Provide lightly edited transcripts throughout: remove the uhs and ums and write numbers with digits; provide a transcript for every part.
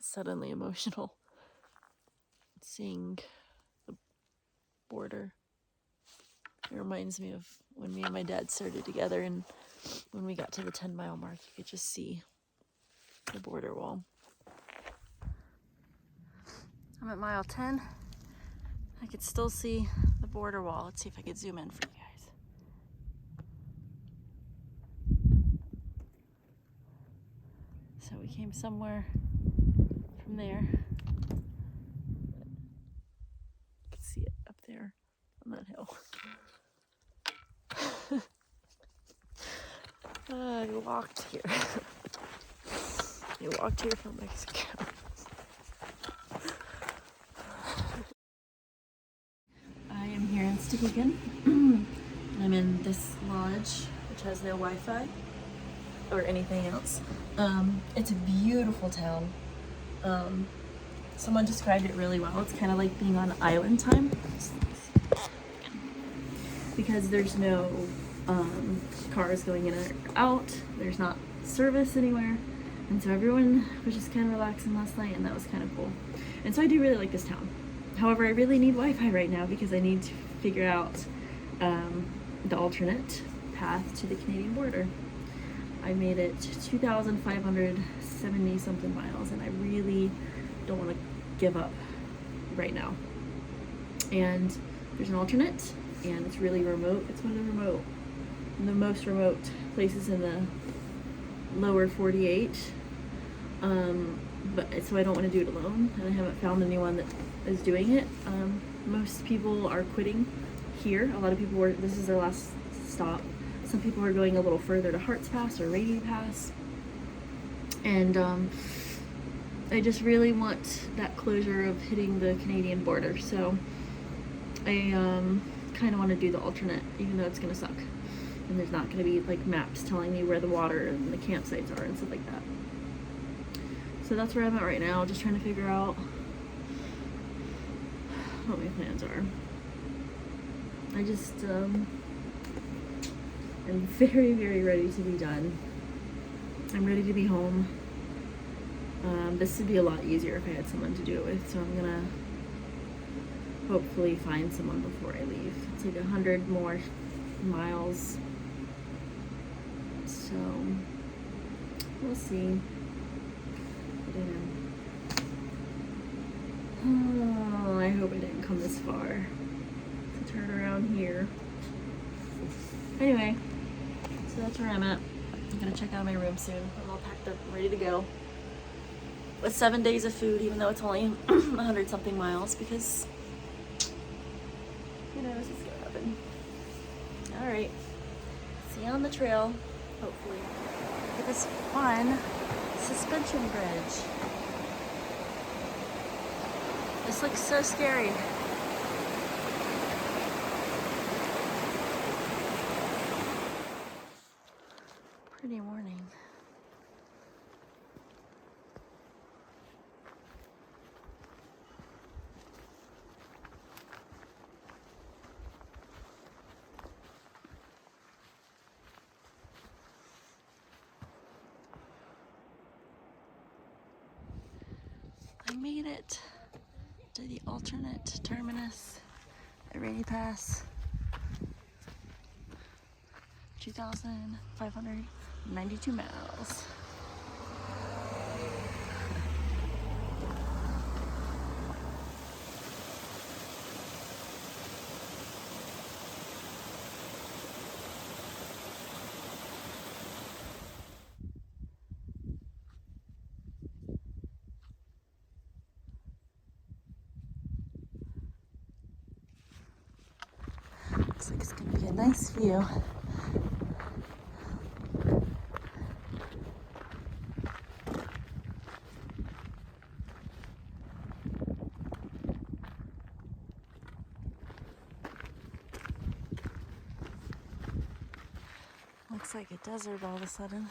got suddenly emotional seeing the border. It reminds me of when me and my dad started together, and when we got to the 10-mile mark, you could just see the border wall. I'm at mile 10. I could still see the border wall. Let's see if I could zoom in for you guys. So we came somewhere from there. You can see it up there on that hill. I walked here. I walked here from Mexico. I am here in Sticklegan. I'm in this lodge, which has no Wi-Fi or anything else. It's a beautiful town. Someone described it really well. It's kind of like being on island time, because there's no cars going in or out. There's not service anywhere. And so everyone was just kind of relaxing last night, and that was kind of cool. And so I do really like this town. However, I really need Wi-Fi right now because I need to figure out the alternate path to the Canadian border. I made it 2,570 something miles, and I really don't want to give up right now. And there's an alternate, and it's really remote. It's one of the most remote places in the lower 48. But so I don't want to do it alone, and I haven't found anyone that is doing it. Most people are quitting here. A lot of people this is their last stop. Some people are going a little further to Harts Pass or Rady Pass. And I just really want that closure of hitting the Canadian border. So I kind of want to do the alternate, even though it's going to suck. And there's not going to be like maps telling me where the water and the campsites are and stuff like that. So that's where I'm at right now, just trying to figure out what my plans are. I just am very, very ready to be done. I'm ready to be home. This would be a lot easier if I had someone to do it with, so I'm gonna hopefully find someone before I leave. It's like 100 more miles, so we'll see. Oh, I hope I didn't come this far to turn around here. Anyway, so that's where I'm at. I'm gonna check out my room soon. I'm all packed up and ready to go. With 7 days of food, even though it's only 100 something miles, because who knows what's gonna happen. All right, see you on the trail, hopefully. Look at this fun suspension bridge. This looks so scary. Pretty morning. I made it to the alternate terminus at Rainy Pass. 2,592 miles. Looks like it's gonna be a nice view. Looks like a desert all of a sudden.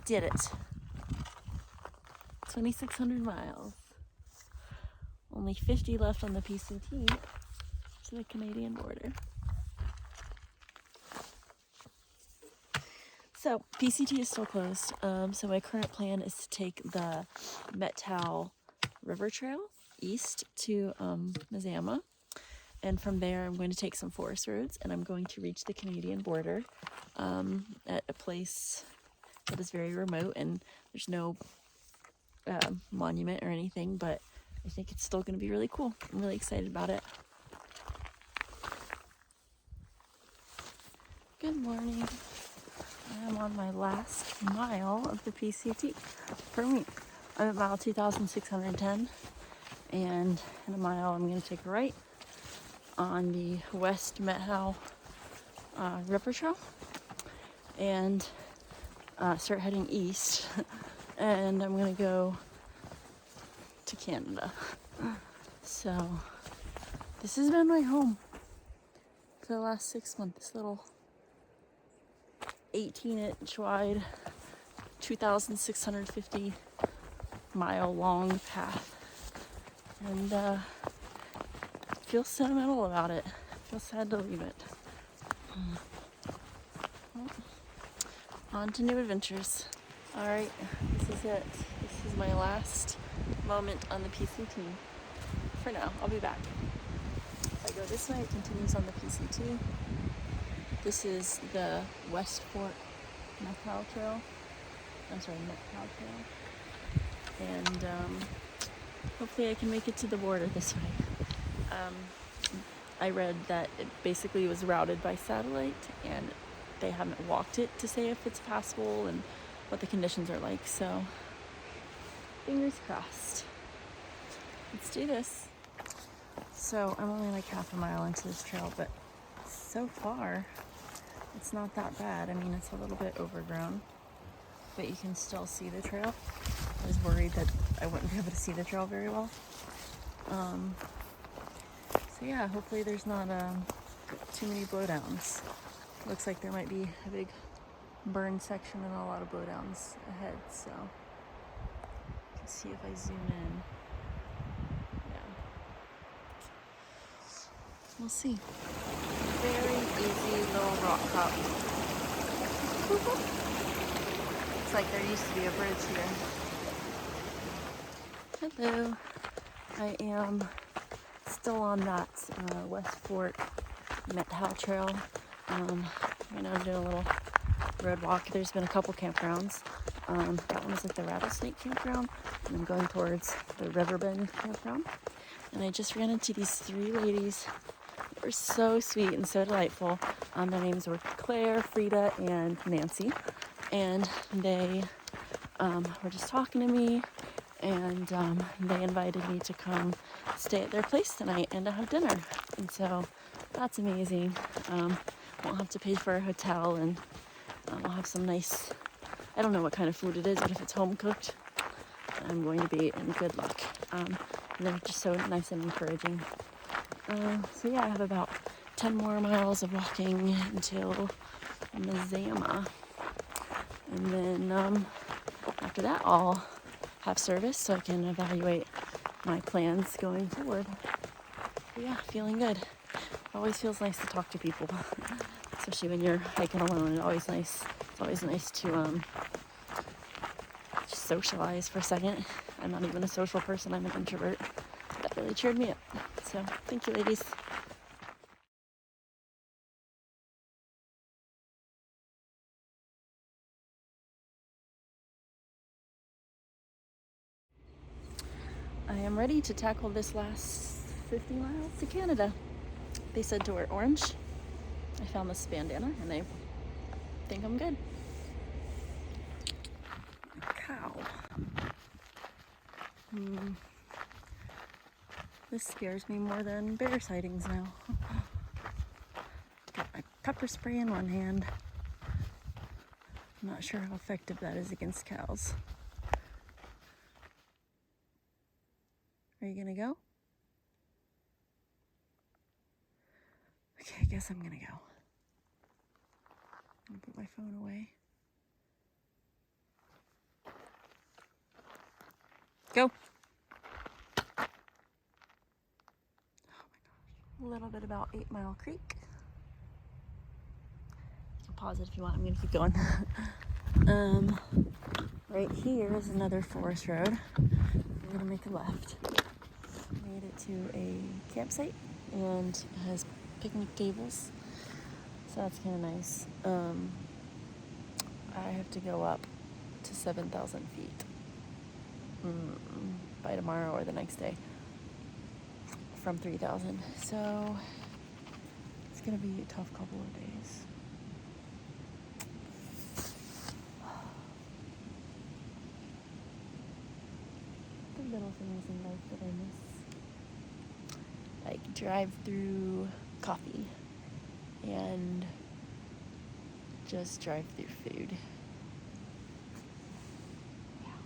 did it. 2,600 miles. Only 50 left on the PCT to the Canadian border. So PCT is still closed. So my current plan is to take the Methow River Trail east to Mazama. And from there, I'm going to take some forest roads, and I'm going to reach the Canadian border at a place that is very remote, and there's no monument or anything, but I think it's still going to be really cool. I'm really excited about it. Good morning. I am on my last mile of the PCT for me. I'm at mile 2,610, and in a mile, I'm going to take a right on the West Methow River Trail and start heading east, and I'm gonna go to Canada. So this has been my home for the last 6 months. This little 18-inch wide, 2,650 mile long path, and feel sentimental about it. Feel sad to leave it. Well, on to new adventures. All right, this is it. This is my last moment on the PCT. For now, I'll be back. If I go this way, it continues on the PCT. This is the West Fork Methow Trail. Methow Trail. And hopefully I can make it to the border this way. I read that it basically was routed by satellite, and they haven't walked it to say if it's passable and what the conditions are like. So, fingers crossed. Let's do this. So, I'm only like half a mile into this trail, but so far, it's not that bad. I mean, it's a little bit overgrown, but you can still see the trail. I was worried that I wouldn't be able to see the trail very well. So yeah, hopefully there's not too many blowdowns. Looks like there might be a big burn section and a lot of blowdowns ahead, so let's see if I zoom in. Yeah. We'll see. Very easy little rock cut. Looks like there used to be a bridge here. Hello. I am still on that West Fork Methow Trail. Right now I'm doing a little road walk. There's been a couple campgrounds. That one was like the Rattlesnake Campground, and I'm going towards the Riverbend Campground. And I just ran into these 3 ladies. They were so sweet and so delightful. Their names were Claire, Frida, and Nancy. And they were just talking to me, and they invited me to come stay at their place tonight and to have dinner. And so that's amazing. Won't have to pay for a hotel, and I'll have some nice, I don't know what kind of food it is, but if it's home cooked, I'm going to be in good luck. And they're just so nice and encouraging. So yeah, I have about 10 more miles of walking until Mazama. And then after that, I'll have service so I can evaluate my plans going forward. But yeah, feeling good. It always feels nice to talk to people, especially when you're hiking alone. It's always nice to just socialize for a second. I'm not even a social person, I'm an introvert. That really cheered me up. So thank you, ladies. I am ready to tackle this last 50 miles to Canada. They said to wear orange. I found this bandana and I think I'm good. Cow. This scares me more than bear sightings now. Got my pepper spray in one hand. I'm not sure how effective that is against cows. Are you gonna go? Okay, I guess I'm gonna go. I'll put my phone away. Go. A little bit about 8 Mile Creek. You can pause it if you want. I'm gonna keep going. Right here is another forest road. I'm gonna make a left. Made it to a campsite and it has picnic tables, so that's kind of nice. I have to go up to 7,000 feet by tomorrow or the next day from 3,000, so it's gonna be a tough couple of days. The little things in life that I miss, like drive-through coffee and just drive-through food. Yeah.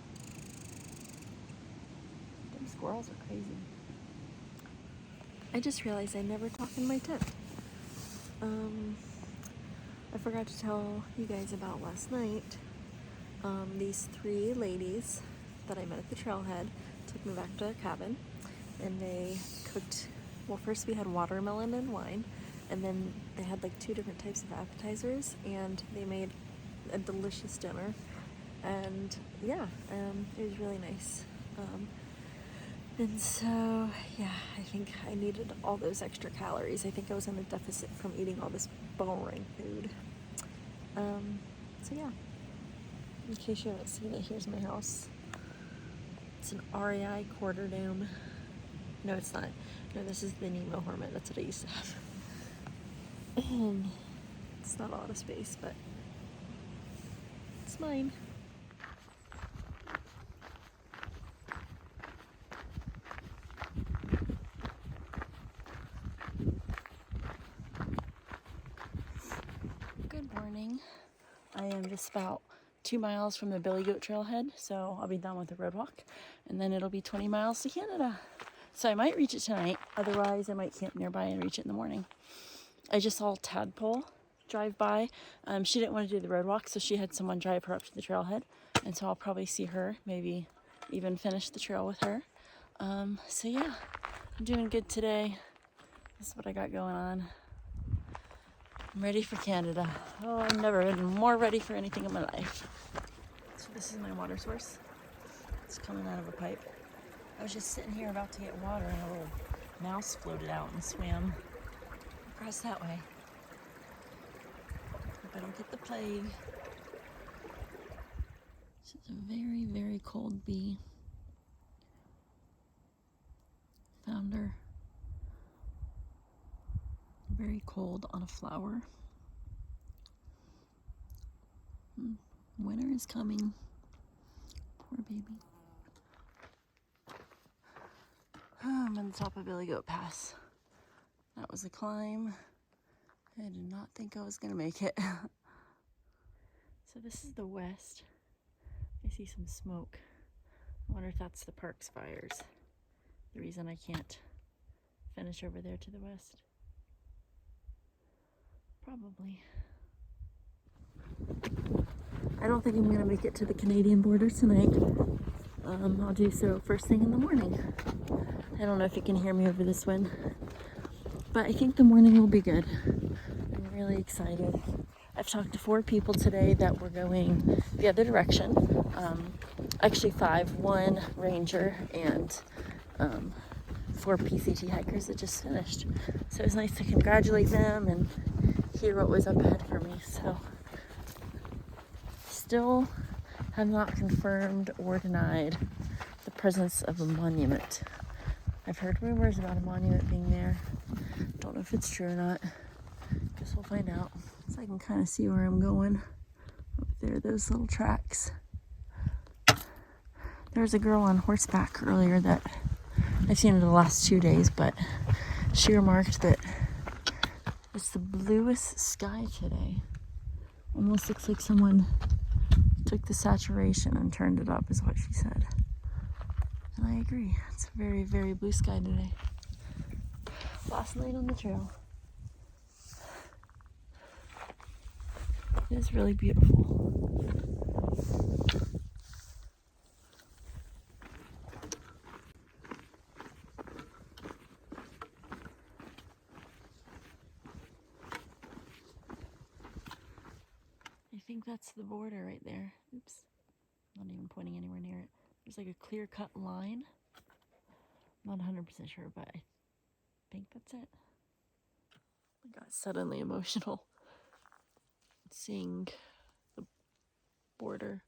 Them squirrels are crazy. I just realized I never talked in my tent. I forgot to tell you guys about last night. These 3 ladies that I met at the trailhead took me back to their cabin, and they cooked, well, first we had watermelon and wine, and then they had like 2 different types of appetizers, and they made a delicious dinner, and yeah, it was really nice. And so, yeah, I think I needed all those extra calories. I think I was in a deficit from eating all this boring food. So yeah, in case you haven't seen it, here's my house. It's an REI quarter dome. No, it's not. No, this is the Nemo Hornet. That's what I used to have. It's not a lot of space, but it's mine. Good morning. I am just about 2 miles from the Billy Goat Trailhead, so I'll be done with the road walk, and then it'll be 20 miles to Canada. So I might reach it tonight. Otherwise, I might camp nearby and reach it in the morning. I just saw Tadpole drive by. She didn't want to do the road walk, so she had someone drive her up to the trailhead, and so I'll probably see her, maybe even finish the trail with her. So yeah, I'm doing good today. This is what I got going on. I'm ready for Canada. Oh, I've never been more ready for anything in my life. So this is my water source. It's coming out of a pipe. I was just sitting here about to get water, and a little mouse floated out and swam across that way. Hope I don't get the plague. This is a very, very cold bee. Found her. Very cold on a flower. Winter is coming. Poor baby. I'm on the top of Billy Goat Pass. That was a climb. I did not think I was gonna make it. So this is the west. I see some smoke. I wonder if that's the park's fires. The reason I can't finish over there to the west. Probably. I don't think I'm gonna make it to the Canadian border tonight. I'll do so first thing in the morning. I don't know if you can hear me over this wind, but I think the morning will be good. I'm really excited. I've talked to 4 people today that were going the other direction. Actually 5, 1 ranger and 4 PCT hikers that just finished. So it was nice to congratulate them and hear what was up ahead for me. So still have not confirmed or denied the presence of a monument. I've heard rumors about a monument being there. Don't know if it's true or not. Guess we'll find out. So I can kind of see where I'm going. Up there, those little tracks. There was a girl on horseback earlier that I've seen in the last 2 days, but she remarked that it's the bluest sky today. Almost looks like someone took the saturation and turned it up, is what she said. And I agree. It's a very, very blue sky today. Last night on the trail. It is really beautiful. think that's the border right there. Oops. Not even pointing anywhere near it. There's like a clear-cut line. I'm not 100% sure, but I think that's it. I got suddenly emotional seeing the border.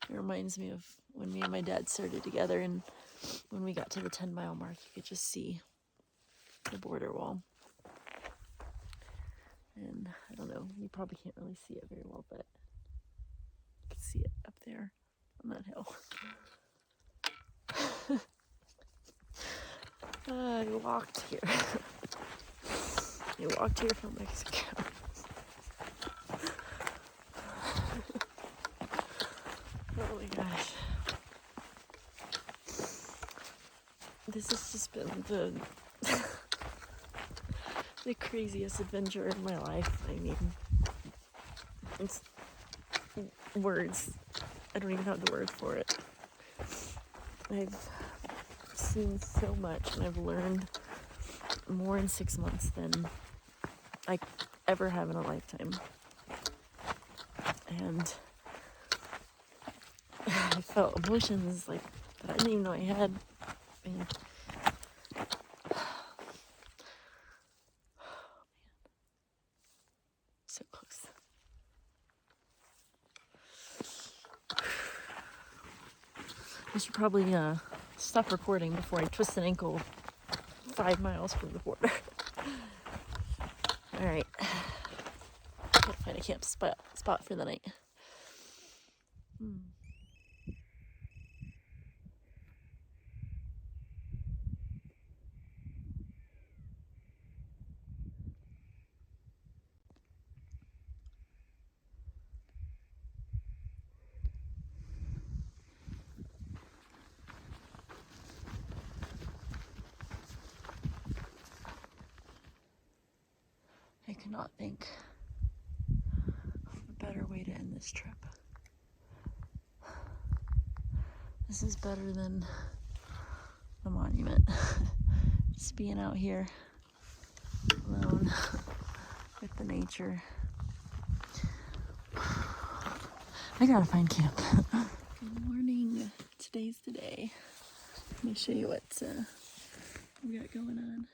It reminds me of when me and my dad started together, and when we got to the 10-mile mark, you could just see the border wall. And I don't know, you probably can't really see it very well, but you can see it up there on that hill. I walked here. I walked here from Mexico. Oh my gosh. This has just been the craziest adventure in my life. I mean, it's words. I don't even have the word for it. I've seen so much, and I've learned more in 6 months than I ever have in a lifetime. And I felt emotions like that I didn't even know I had. And so close. I should probably stop recording before I twist an ankle 5 miles from the border. All right, gotta find a camp spot for the night. I cannot think of a better way to end this trip. This is better than the monument. Just being out here alone with the nature. I gotta find camp. Good morning. Today's the day. Let me show you what we got going on.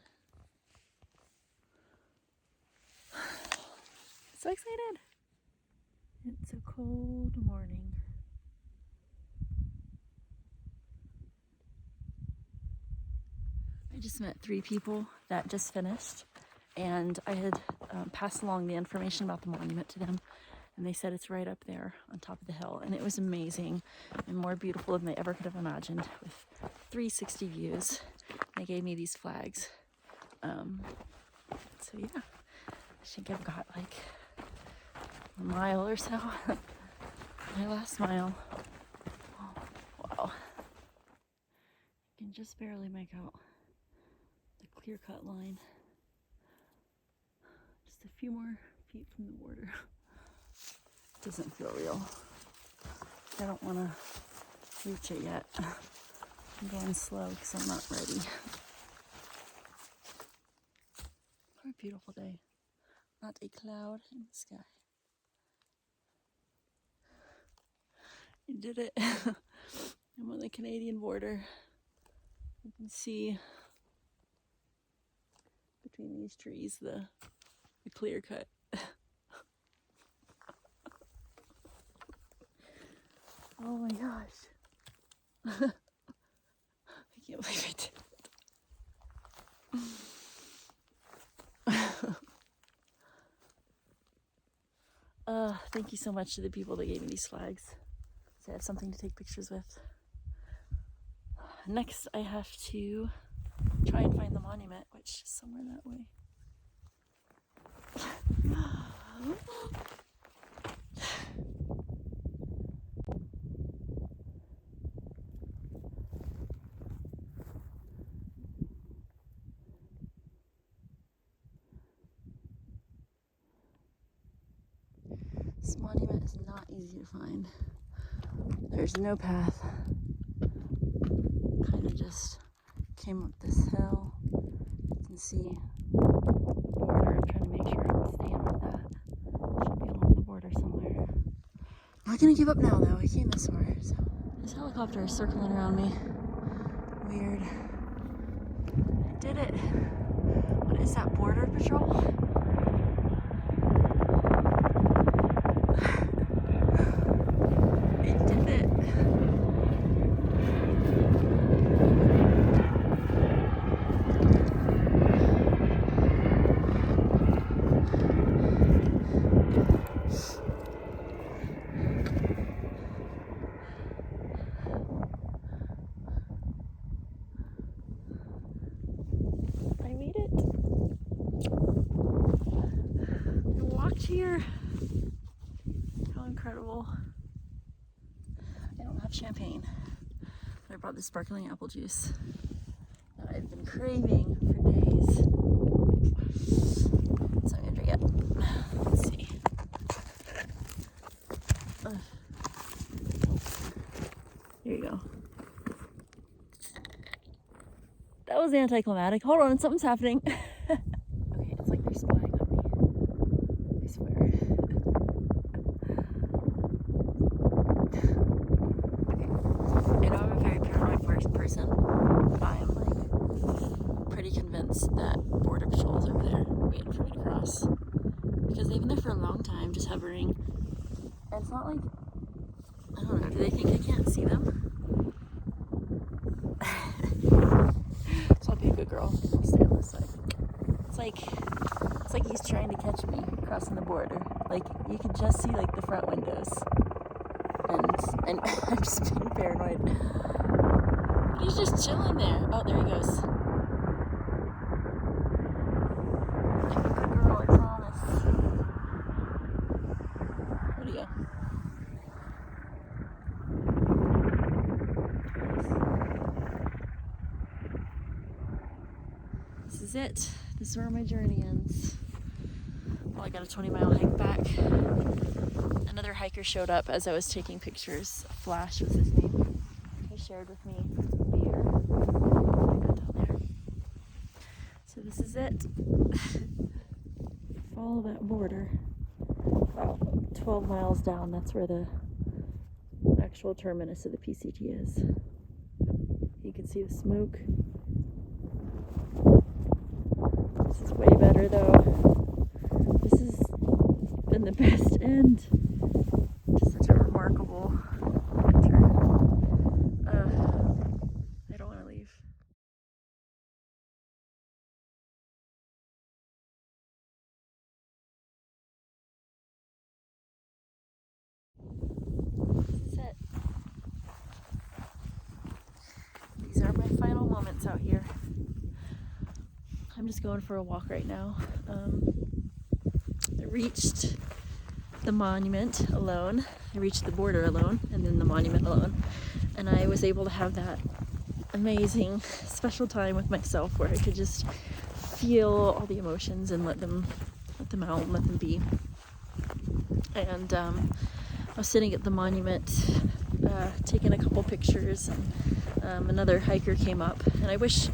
So excited. It's a cold morning. I just met 3 people that just finished, and I had passed along the information about the monument to them, and they said it's right up there on top of the hill, and it was amazing and more beautiful than they ever could have imagined, with 360 views. They gave me these flags. So yeah, I think I've got like a mile or so. My last mile. Oh, wow. I can just barely make out the clear-cut line. Just a few more feet from the border. Doesn't feel real. I don't want to reach it yet. I'm going slow because I'm not ready. What a beautiful day. Not a cloud in the sky. I did it. I'm on the Canadian border. You can see between these trees the clear cut. Oh my gosh. I can't believe I did it. Thank you so much to the people that gave me these flags. So I have something to take pictures with. Next, I have to try and find the monument, which is somewhere that way. This monument is not easy to find. There's no path. Kind of just came up this hill. You can see the border. I'm trying to make sure I'm staying with that. Should be along the border somewhere. gonna give up now though. I came this far. So. This helicopter is circling around me. Weird. I did it. What is that, Border Patrol? I did it. I made it. I walked here. How incredible. I don't have champagne, but I brought this sparkling apple juice that I've been craving for days. So I'm gonna drink it. Let's see. Here you go. That was anticlimactic. Hold on, something's happening. Okay, it's like they're spying on me. I swear. Okay. I know I'm a very paranoid person, but I am like pretty convinced that Border Patrol is over there waiting for me to cross. Because they've been there for a long time, just hovering. And it's not like, I don't know, do they think I can't see them? So I'll be a good girl. I'll stay on this side. It's like he's trying to catch me crossing the border. Like you can just see like the front windows, and I'm just being paranoid. But he's just chilling there. Oh, there he goes. I'm a good girl, I promise. Where'd he go? This is it. This is where my journey ends. Well, I got a 20-mile hike back. Another hiker showed up as I was taking pictures. Flash was his name. He shared with me beer. Right down there. So this is it. Follow that border. About 12 miles down, that's where the actual terminus of the PCT is. You can see the smoke. This is way better though. This has been the best end to such a remarkable winter. I don't want to leave. This is it. These are my final moments out here. I'm just going for a walk right now. I reached the monument alone. I reached the border alone, and then the monument alone. And I was able to have that amazing, special time with myself where I could just feel all the emotions and let them out and let them be. And I was sitting at the monument, taking a couple pictures, and another hiker came up, and I wish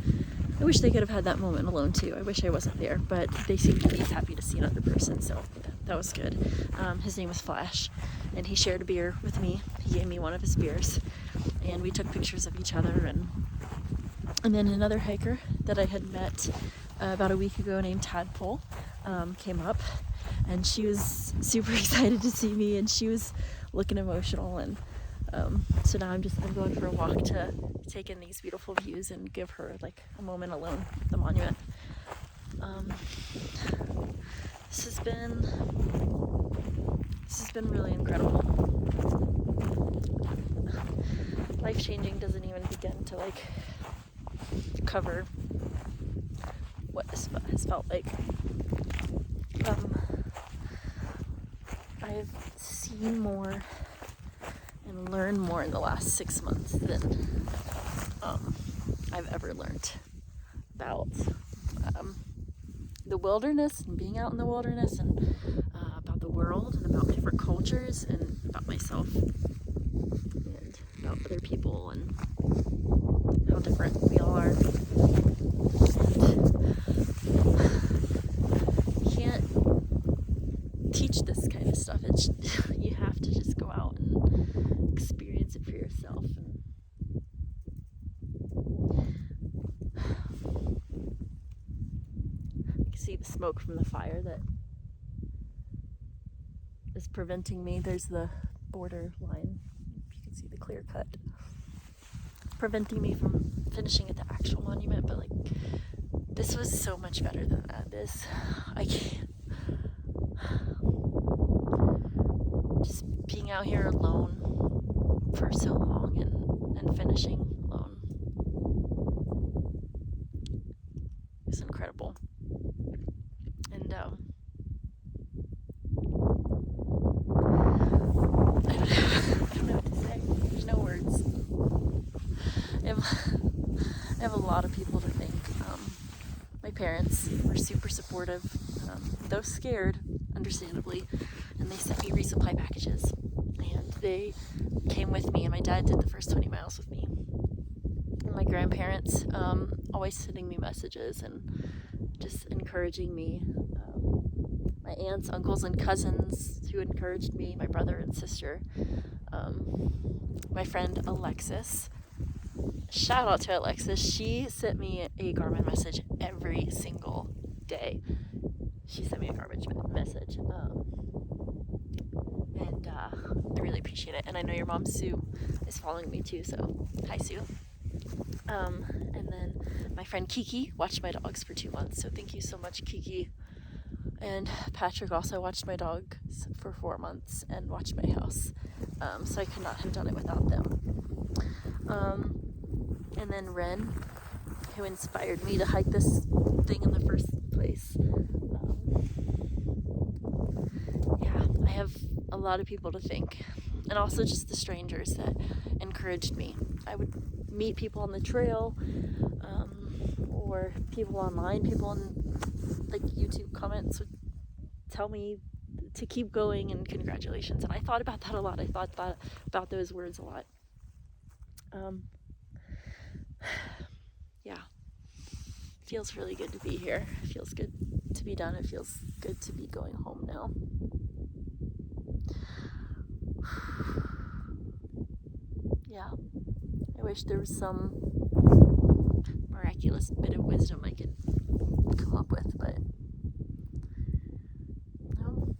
they could have had that moment alone too. I wish I wasn't there, but they seemed to be happy to see another person, so that was good. His name was Flash, and he shared a beer with me. He gave me one of his beers, and we took pictures of each other. And then another hiker that I had met about a week ago named Tadpole came up, and she was super excited to see me, and she was looking emotional. And so now I'm going for a walk to take in these beautiful views and give her like a moment alone at the monument. This has been really incredible. Life-changing doesn't even begin to like cover what this has felt like. I've seen more and learned more in the last 6 months than I've ever learned about the wilderness and being out in the wilderness, and about the world, and about different cultures, and about myself, and about other people, and how different we all are. And you can't teach this kind of stuff. You have to just go out and the smoke from the fire that is preventing me. There's the border line, if you can see the clear cut, preventing me from finishing at the actual monument. But like, this was so much better than that. I can't. Just being out here alone for so long and finishing alone is incredible. And I don't know what to say. There's no words. I have a lot of people to thank. My parents were super supportive, though scared, understandably, and they sent me resupply packages. And they came with me, and my dad did the first 20 miles with me. And my grandparents always sending me messages and just encouraging me. My aunts, uncles, and cousins who encouraged me, my brother and sister. My friend Alexis. Shout out to Alexis. She sent me a Garmin message every single day. She sent me a Garmin message. And I really appreciate it. And I know your mom, Sue, is following me too, so hi, Sue. And then my friend Kiki watched my dogs for 2 months, so thank you so much, Kiki. And Patrick also watched my dogs for 4 months and watched my house, so I could not have done it without them. And then Ren, who inspired me to hike this thing in the first place. Yeah, I have a lot of people to thank, and also just the strangers that encouraged me. I would meet people on the trail, or people online, people in like YouTube comments would tell me to keep going and congratulations, and I thought about that a lot. I thought about those words a lot. Yeah, feels really good to be here. It feels good to be done. It feels good to be going home now. Yeah, I wish there was some miraculous bit of wisdom I could come up with, but no,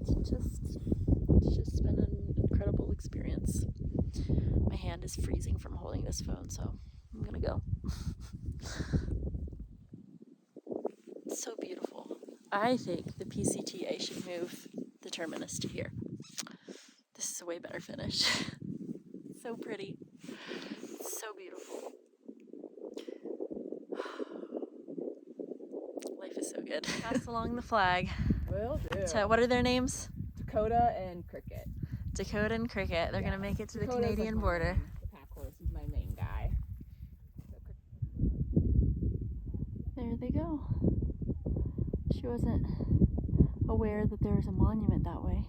it's just been an incredible experience. My hand is freezing from holding this phone, so I'm gonna go. It's so beautiful. I think the PCTA should move the terminus to here. This is a way better finish. So pretty. So beautiful. Life is so good. Pass along the flag. Will do. So what are their names? Dakota and Cricket. Dakota and Cricket. They're gonna make it to Dakota's the Canadian border. The pack horse is my main guy. There they go. She wasn't aware that there was a monument that way,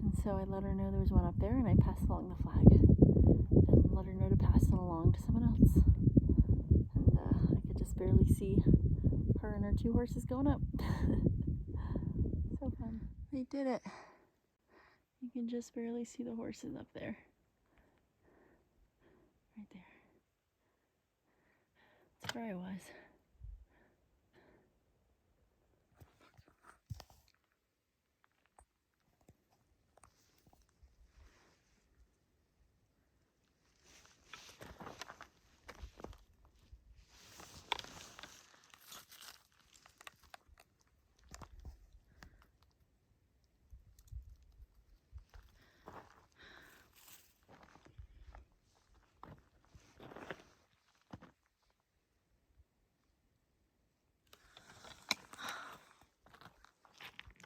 and so I let her know there was one up there, and I passed along the flag and let her know to pass it along to someone else. And I could just barely see her and her 2 horses going up. So fun. They did it. You can just barely see the horses up there. Right there. That's where I was.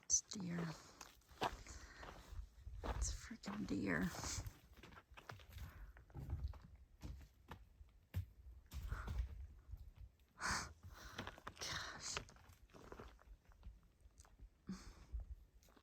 It's deer. It's freaking deer.